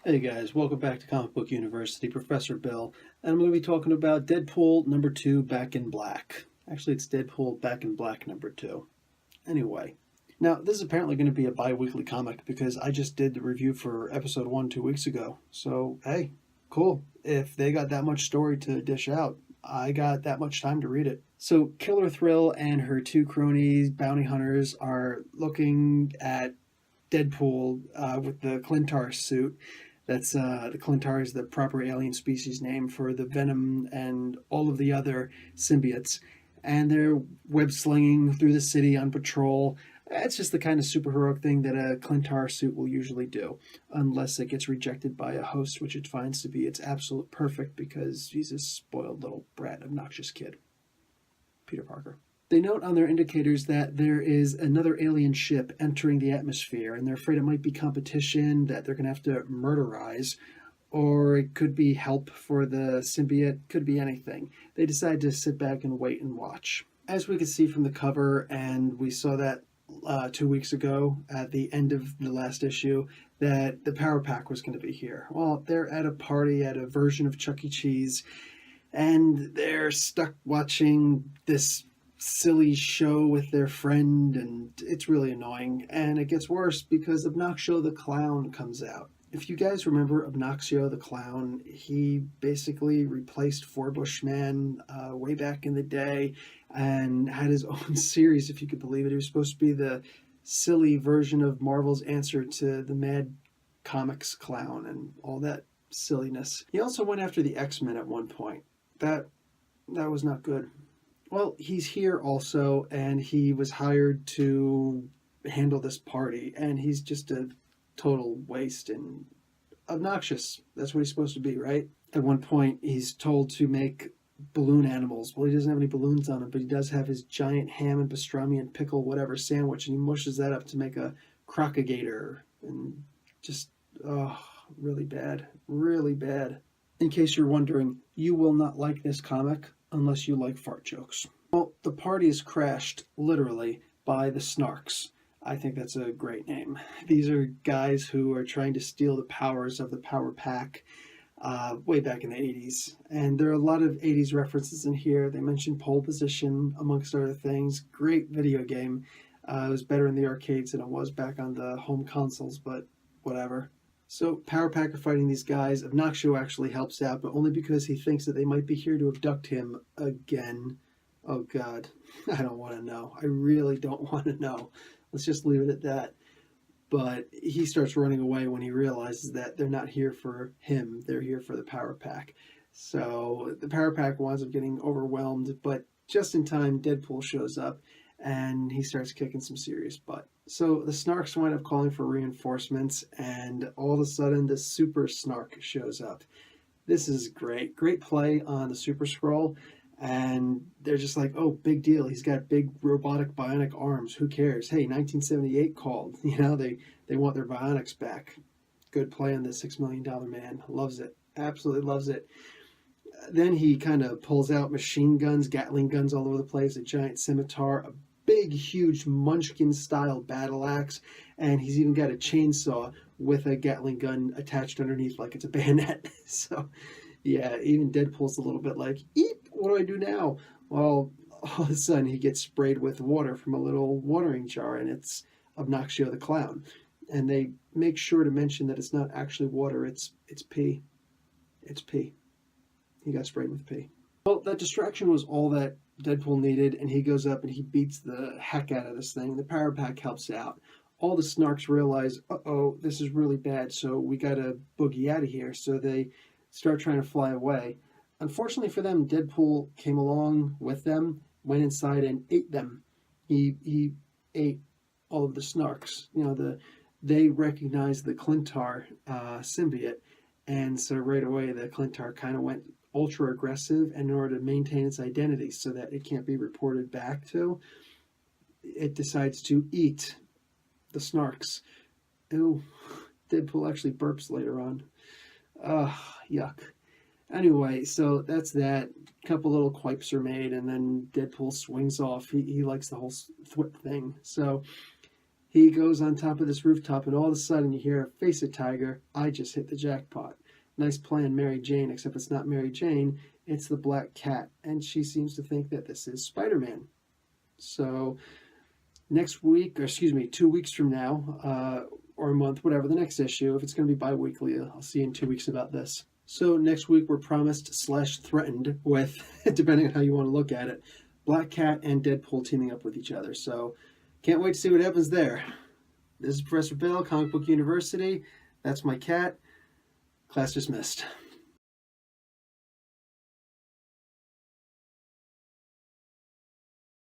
Hey guys, welcome back to Comic Book University. Professor Bill, and I'm going to be talking about Deadpool number 2 Back in Black. Actually, it's Deadpool Back in Black number 2. Anyway, now this is apparently going to be a bi-weekly comic because I just did the review for episode 1 2 weeks ago. So, hey, cool. If they got that much story to dish out, I got that much time to read it. So, Killer Thrill and her two cronies, bounty hunters, are looking at Deadpool with the Clintar suit. That's the Clintar is the proper alien species name for the Venom and all of the other symbiotes. And they're web slinging through the city on patrol. It's just the kind of superheroic thing that a Clintar suit will usually do, unless it gets rejected by a host, which it finds to be its absolute perfect because he's a spoiled little brat, obnoxious kid. Peter Parker. They note on their indicators that there is another alien ship entering the atmosphere, and they're afraid it might be competition that they're going to have to murderize, or it could be help for the symbiote, could be anything. They decide to sit back and wait and watch. As we can see from the cover, and we saw that 2 weeks ago at the end of the last issue, that the Power Pack was going to be here. Well, they're at a party at a version of Chuck E. Cheese, and they're stuck watching this silly show with their friend, and it's really annoying. And it gets worse because Obnoxio the Clown comes out. If you guys remember Obnoxio the Clown, he basically replaced Four Bushman way back in the day and had his own series, if you could believe it. He was supposed to be the silly version of Marvel's answer to the Mad Comics Clown and all that silliness. He also went after the X-Men at one point. That was not good. Well, he's here also, and he was hired to handle this party, and he's just a total waste and obnoxious. That's what he's supposed to be, right? At one point, he's told to make balloon animals. Well, he doesn't have any balloons on him, but he does have his giant ham and pastrami and pickle whatever sandwich, and he mushes that up to make a crocagator, and just, oh, really bad. Really bad. In case you're wondering, you will not like this comic unless you like fart jokes. Well, the party is crashed, literally, by the Snarks. I think that's a great name. These are guys who are trying to steal the powers of the Power Pack way back in the 80s. And there are a lot of 80s references in here. They mention Pole Position, amongst other things. Great video game. It was better in the arcades than it was back on the home consoles, but whatever. So Power Pack are fighting these guys. Obnoxio actually helps out, but only because he thinks that they might be here to abduct him again. Oh God, I don't want to know. I really don't want to know. Let's just leave it at that. But he starts running away when he realizes that they're not here for him. They're here for the Power Pack. So the Power Pack winds up getting overwhelmed, but just in time, Deadpool shows up and he starts kicking some serious butt. So the Snarks wind up calling for reinforcements, and all of a sudden the Super Snark shows up. This is great. Great play on the Super Scroll, and they're just like, oh, big deal. He's got big robotic bionic arms. Who cares? Hey, 1978 called. They want their bionics back. Good play on the $6 million man. Loves it. Absolutely loves it. Then he kind of pulls out machine guns, Gatling guns all over the place, a giant scimitar, a big, huge Munchkin-style battle axe, and he's even got a chainsaw with a Gatling gun attached underneath like it's a bayonet. So, yeah, even Deadpool's a little bit like, eep, what do I do now? Well, all of a sudden he gets sprayed with water from a little watering jar, and it's Obnoxio the Clown. And they make sure to mention that it's not actually water, it's pee. It's pee. He got sprayed with pee. Well, that distraction was all that Deadpool needed, and he goes up and he beats the heck out of this thing. The Power Pack helps out. All the Snarks realize, uh-oh, this is really bad, so we gotta boogie out of here. So they start trying to fly away. Unfortunately for them, Deadpool came along with them, went inside and ate them. He ate all of the Snarks. They recognized the Clintar symbiote, and so right away the Clintar kind of went ultra aggressive, and in order to maintain its identity so that it can't be reported back to, it decides to eat the Snarks. Ew. Deadpool actually burps later on. Yuck. Anyway, so that's that. A couple little quipes are made, and then Deadpool swings off. He likes the whole thwip thing. So He goes on top of this rooftop, and all of a sudden you hear, "Face it, Tiger, I just hit the jackpot." Nice plan, Mary Jane, except it's not Mary Jane, it's the Black Cat, and she seems to think that this is Spider-Man. So next week, or excuse me, 2 weeks from now, or a month, whatever, the next issue, if it's going to be bi-weekly, I'll see you in 2 weeks about this. So next week we're promised / threatened with, depending on how you want to look at it, Black Cat and Deadpool teaming up with each other. So can't wait to see what happens there. This is Professor Bill, Comic Book University. That's my cat. Class dismissed.